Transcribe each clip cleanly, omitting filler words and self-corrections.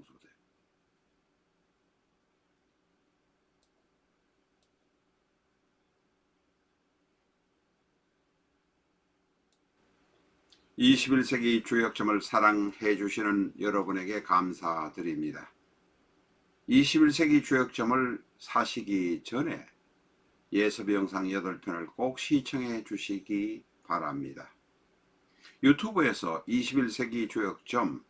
공소대. (21세기) 주역점을 사랑해 주시는 여러분에게 감사드립니다. 21세기 주역점을 사시기 전에 예습 영상 8편을 꼭 시청해 주시기 바랍니다. 유튜브에서 21세기 주역점,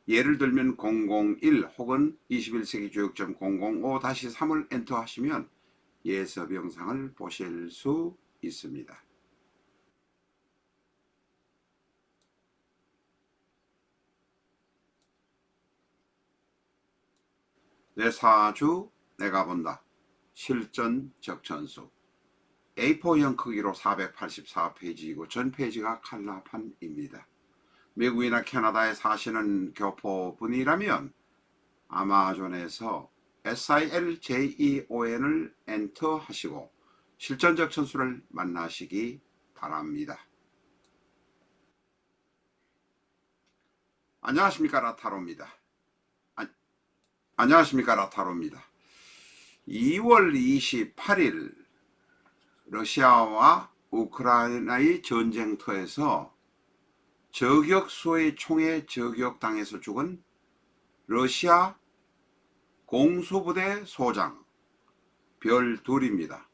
예를 들면 001 혹은 21세기 주역점 005-3을 엔터하시면 예습 영상을 보실 수 있습니다. 내 사주 내가 본다. 실전 적천수. A4형 크기로 484페이지이고 전 페이지가 칼라판입니다. 미국이나 캐나다에 사시는 교포분이라면 아마존에서 SILJEON을 엔터하시고 실전 적천수를 만나시기 바랍니다. 안녕하십니까, 라타로입니다. 안녕하십니까, 라타로입니다. 2월 28일 러시아와 우크라이나의 전쟁터에서 저격수의 총에 저격당해서 죽은 러시아 공수부대 소장 별2입니다.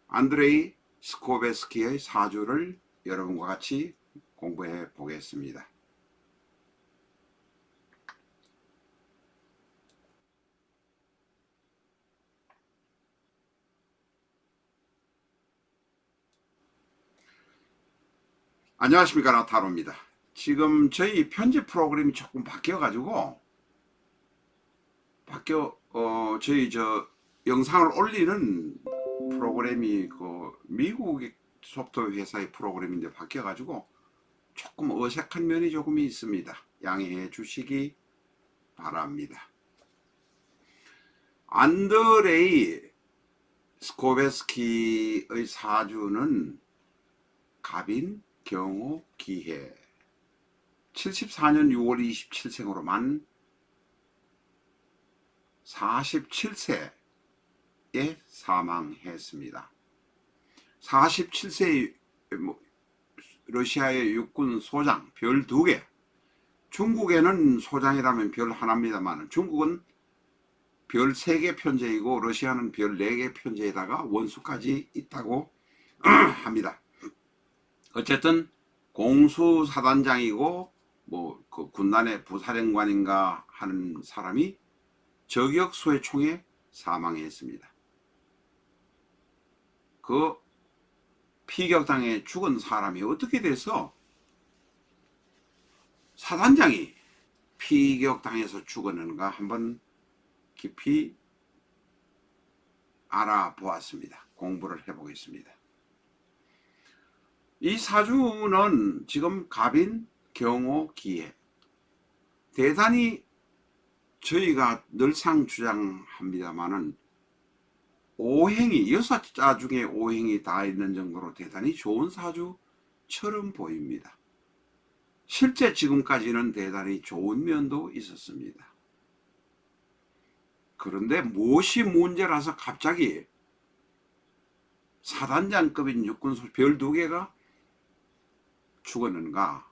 안드레이 스코베스키의 사주를 여러분과 같이 공부해 보겠습니다. 안녕하십니까, 라타로입니다. 지금 저희 편집 프로그램이 조금 바뀌어가지고 저희 영상을 올리는 프로그램이 미국 소프트웨어 회사의 프로그램인데 바뀌어가지고 조금 어색한 면이 조금 있습니다. 양해해 주시기 바랍니다. 안드레이 스코베스키의 사주는 갑인 경호 기해 74년 6월 27생으로 만 47세에 사망했습니다. 47세의 러시아의 육군 소장 별 2개, 중국에는 소장이라면 별 하나입니다만 중국은 별 3개 편제이고 러시아는 별 4개 편제에다가 원수까지 있다고 합니다. 어쨌든 공수사단장이고 그 군단의 부사령관인가 하는 사람이 저격수의 총에 사망했습니다. 그 피격당해 죽은 사람이 어떻게 돼서 사단장이 피격당해서 죽었는가 한번 깊이 알아보았습니다. 공부를 해보겠습니다. 이 사주는 지금 갑인 경호 기해, 대단히 저희가 늘상 주장합니다마는 오행이 6자 중에 오행이 다 있는 정도로 대단히 좋은 사주처럼 보입니다. 실제 지금까지는 대단히 좋은 면도 있었습니다. 그런데 무엇이 문제라서 갑자기 사단장급인 육군 별 2개가 죽었는가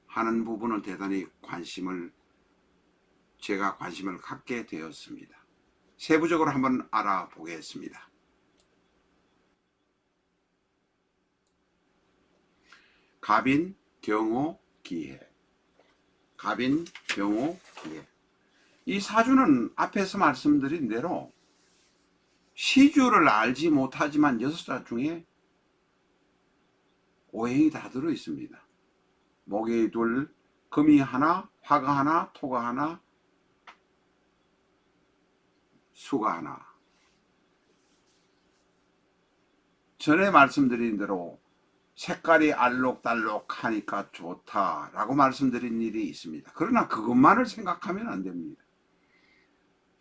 하는 부분은 대단히 제가 관심을 갖게 되었습니다. 세부적으로 한번 알아보겠습니다. 갑인 경호 기해. 갑인 경호 기해. 이 사주는 앞에서 말씀드린 대로 시주를 알지 못하지만 6자 중에 오행이 다 들어 있습니다. 목이 둘, 금이 하나, 화가 하나, 토가 하나, 수가 하나. 전에 말씀드린 대로 색깔이 알록달록 하니까 좋다라고 말씀드린 일이 있습니다. 그러나 그것만을 생각하면 안 됩니다.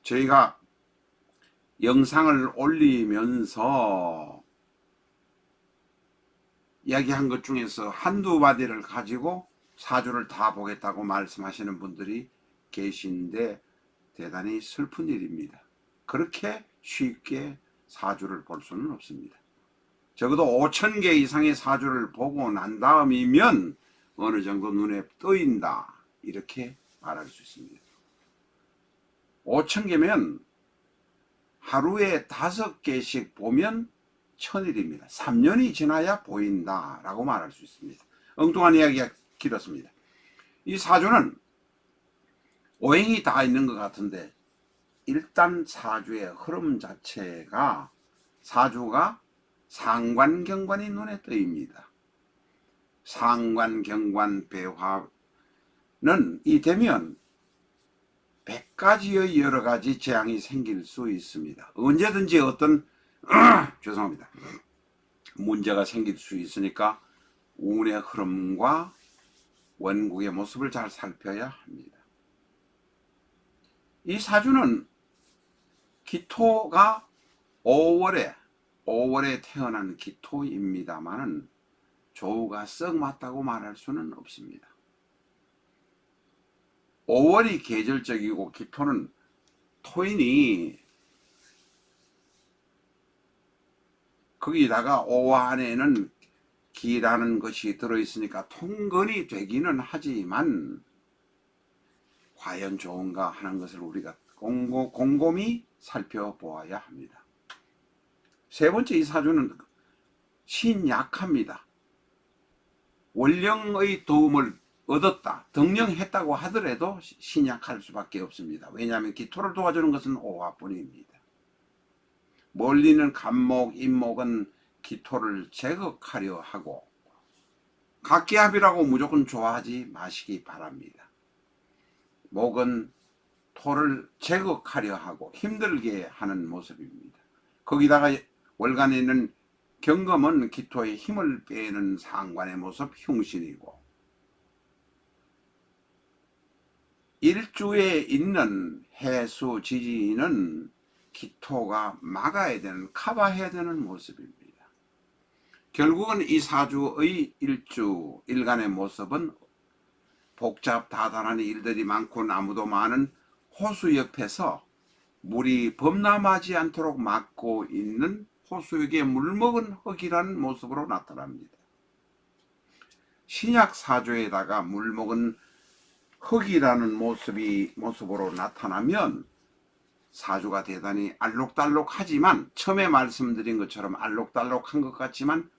저희가 영상을 올리면서 이야기한 것 중에서 한두 마디를 가지고 사주를 다 보겠다고 말씀하시는 분들이 계신데 대단히 슬픈 일입니다. 그렇게 쉽게 사주를 볼 수는 없습니다. 적어도 5,000개 이상의 사주를 보고 난 다음이면 어느 정도 눈에 떠인다 이렇게 말할 수 있습니다. 5,000개면 하루에 5개씩 보면 1,000일입니다. 3년이 지나야 보인다라고 말할 수 있습니다. 엉뚱한 이야기가 길었습니다. 이 사주는 오행이 다 있는 것 같은데 일단 사주의 흐름 자체가 사주가 상관경관이 눈에 띄입니다. 상관경관 배화는 이 되면 100가지의 여러 가지 재앙이 생길 수 있습니다. 언제든지 어떤 죄송합니다. 문제가 생길 수 있으니까 운의 흐름과 원국의 모습을 잘 살펴야 합니다. 이 사주는 기토가 5월에 태어난 기토입니다만은 조우가 썩 맞다고 말할 수는 없습니다. 5월이 계절적이고 기토는 토인이 거기다가 5 안에는 기라는 것이 들어있으니까 통근이 되기는 하지만 과연 좋은가 하는 것을 우리가 곰곰이 살펴보아야 합니다. 세 번째, 이 사주는 신약합니다. 원령의 도움을 얻었다, 덕령했다고 하더라도 신약할 수밖에 없습니다. 왜냐하면 기토를 도와주는 것은 오화뿐입니다. 멀리는 간목, 인목은 기토를 제거하려 하고 각기합이라고 무조건 좋아하지 마시기 바랍니다. 목은 토를 제거하려 하고 힘들게 하는 모습입니다. 거기다가 월간에 있는 경금은 기토의 힘을 빼는 상관의 모습 흉신이고 일주에 있는 해수 지지는 기토가 막아야 되는, 커버해야 되는 모습입니다. 결국은 이 사주의 일간의 모습은 복잡 다단한 일들이 많고 나무도 많은 호수 옆에서 물이 범람하지 않도록 막고 있는 호수에게 물먹은 흙이라는 모습으로 나타납니다. 신약 사주에다가 물먹은 흙이라는 모습으로 나타나면 사주가 대단히 알록달록하지만 처음에 말씀드린 것처럼 알록달록한 것 같지만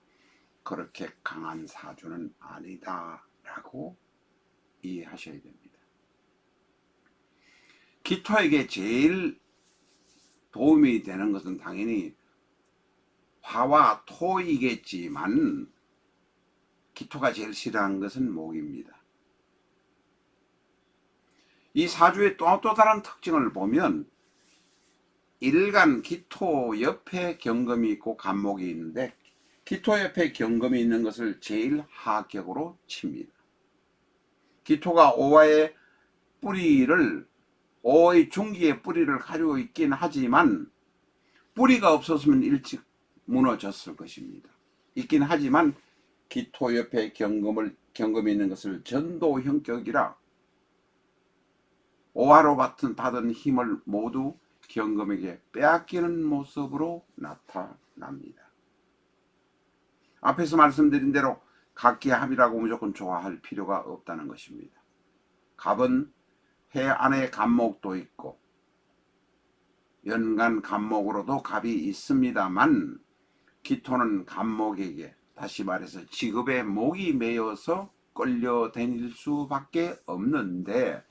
그렇게 강한 사주는 아니다라고 이해하셔야 됩니다. 기토에게 제일 도움이 되는 것은 당연히 화와 토이겠지만 기토가 제일 싫어하는 것은 목입니다. 이 사주의 또 다른 특징을 보면 일간 기토 옆에 경금이 있고 간목이 있는데 기토 옆에 경금이 있는 것을 제일 하격으로 칩니다. 기토가 오화의 오의 중기의 뿌리를 가지고 있긴 하지만 뿌리가 없었으면 일찍 무너졌을 것입니다. 있긴 하지만 기토 옆에 경금이 있는 것을 전도 형격이라 오화로 받은 힘을 모두 경금에게 빼앗기는 모습으로 나타납니다. 앞에서 말씀드린 대로 각기합이라고 무조건 좋아할 필요가 없다는 것입니다. 갑은 해 안에 간목도 있고 연간 간목으로도 갑이 있습니다만 기토는 간목에게, 다시 말해서 직업에 목이 매여서 끌려다닐 수밖에 없는데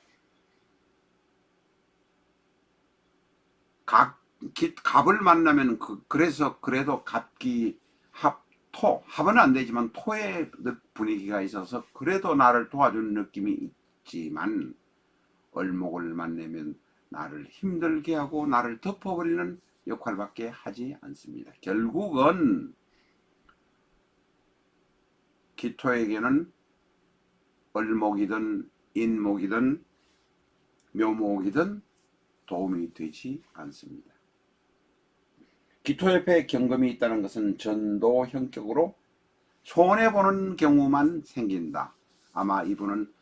갑을 만나면 그래도 갑기 합은 안 되지만 토의 분위기가 있어서 그래도 나를 도와주는 느낌이 있지만 을목을 만나면 나를 힘들게 하고 나를 덮어버리는 역할밖에 하지 않습니다. 결국은 기토에게는 을목이든 인목이든 묘목이든 도움이 되지 않습니다. 기토 옆에 경금이 있다는 것은 전도 형격으로 손해보는 경우만 생긴다. 아마 이분은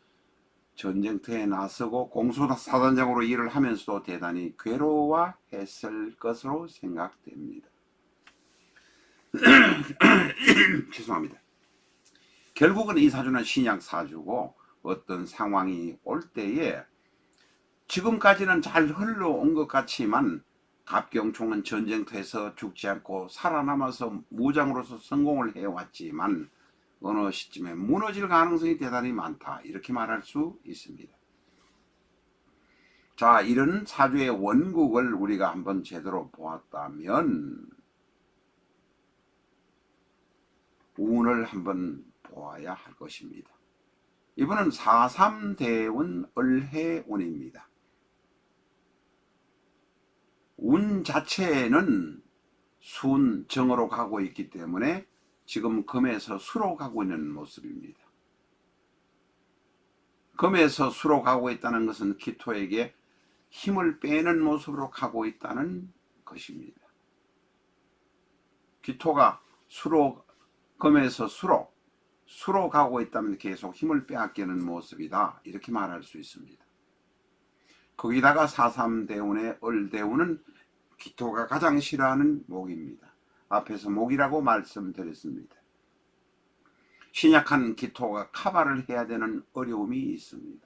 전쟁터에 나서고 공수사단장으로 일을 하면서도 대단히 괴로워했을 것으로 생각됩니다. 죄송합니다. 결국은 이 사주는 신약 사주고 어떤 상황이 올 때에 지금까지는 잘 흘러온 것 같지만 갑경총은 전쟁터에서 죽지 않고 살아남아서 무장으로서 성공을 해왔지만 어느 시점에 무너질 가능성이 대단히 많다, 이렇게 말할 수 있습니다. 자, 이런 사주의 원국을 우리가 한번 제대로 보았다면 운을 한번 보아야 할 것입니다. 이번은 4.3대운 을해운입니다. 운 자체는 순 정으로 가고 있기 때문에 지금 금에서 수로 가고 있는 모습입니다. 금에서 수로 가고 있다는 것은 기토에게 힘을 빼는 모습으로 가고 있다는 것입니다. 기토가 수로, 금에서 수로 가고 있다면 계속 힘을 빼앗기는 모습이다, 이렇게 말할 수 있습니다. 거기다가 4.3대운의 을대운은 기토가 가장 싫어하는 목입니다. 앞에서 목이라고 말씀드렸습니다. 신약한 기토가 커버를 해야 되는 어려움이 있습니다.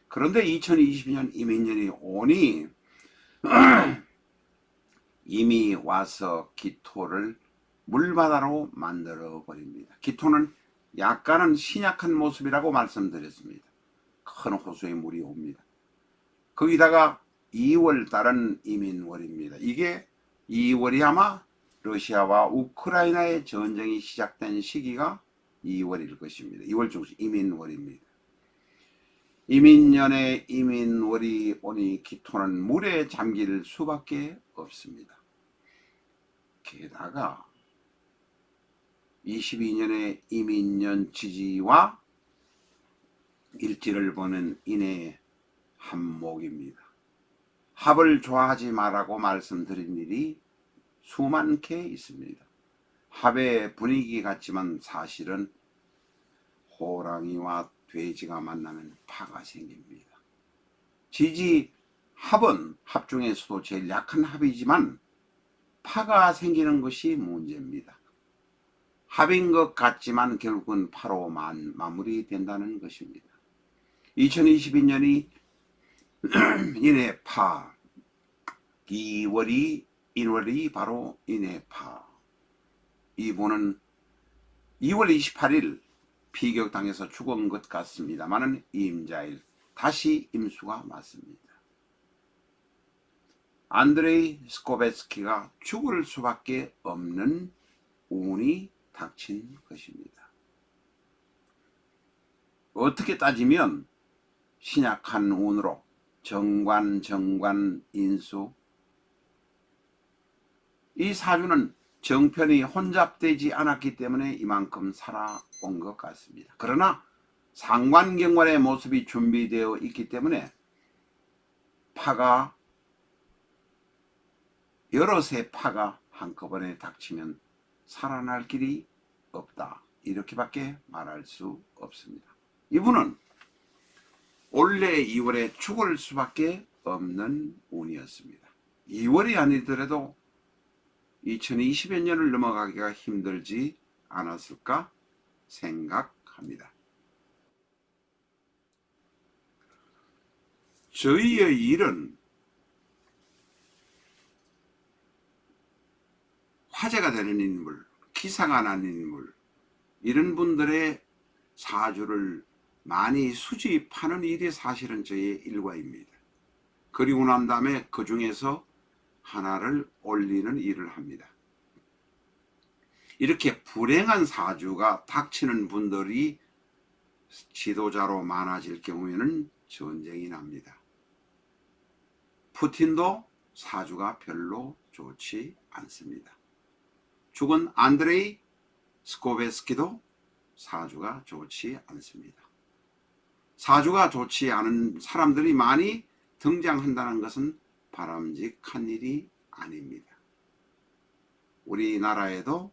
그런데 2022년 이민년이 오니 이미 와서 기토를 물바다로 만들어 버립니다. 기토는 약간은 신약한 모습이라고 말씀드렸습니다. 큰 호수에 물이 옵니다. 거기다가 2월 달은 이민월입니다. 이게 2월이 아마 러시아와 우크라이나의 전쟁이 시작된 시기가 2월일 것입니다. 2월 중순 이민월입니다. 이민년에 이민월이 오니 기토는 물에 잠길 수밖에 없습니다. 게다가 22년에 이민년 지지와 일지를 보는 인의 합목입니다. 합을 좋아하지 말라고 말씀드린 일이 수많게 있습니다. 합의 분위기 같지만 사실은 호랑이와 돼지가 만나면 파가 생깁니다. 지지 합은 합 중에서도 제일 약한 합이지만 파가 생기는 것이 문제입니다. 합인 것 같지만 결국은 파로 마무리된다는 것입니다. 2022년이 인해파, 2월이 인월이 바로 인해파. 이분은 2월 28일 피격당해서 죽은 것 같습니다만은 임자일, 다시 임수가 맞습니다. 안드레이 스코베스키가 죽을 수밖에 없는 운이 닥친 것입니다. 어떻게 따지면 신약한 운으로 정관, 인수, 이 사주는 정편이 혼잡되지 않았기 때문에 이만큼 살아온 것 같습니다. 그러나 상관경관의 모습이 준비되어 있기 때문에 파가 여럿의 파가 한꺼번에 닥치면 살아날 길이 없다, 이렇게밖에 말할 수 없습니다. 이분은 올해 2월에 죽을 수밖에 없는 운이었습니다. 2월이 아니더라도 2020여 년을 넘어가기가 힘들지 않았을까 생각합니다. 저희의 일은 화제가 되는 인물, 기사가 나는 인물, 이런 분들의 사주를 많이 수집하는 일이 사실은 저의 일과입니다. 그리고 난 다음에 그 중에서 하나를 올리는 일을 합니다. 이렇게 불행한 사주가 닥치는 분들이 지도자로 많아질 경우에는 전쟁이 납니다. 푸틴도 사주가 별로 좋지 않습니다. 죽은 안드레이 스코베스키도 사주가 좋지 않습니다. 사주가 좋지 않은 사람들이 많이 등장한다는 것은 바람직한 일이 아닙니다. 우리나라에도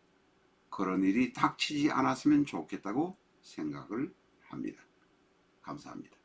그런 일이 닥치지 않았으면 좋겠다고 생각을 합니다. 감사합니다.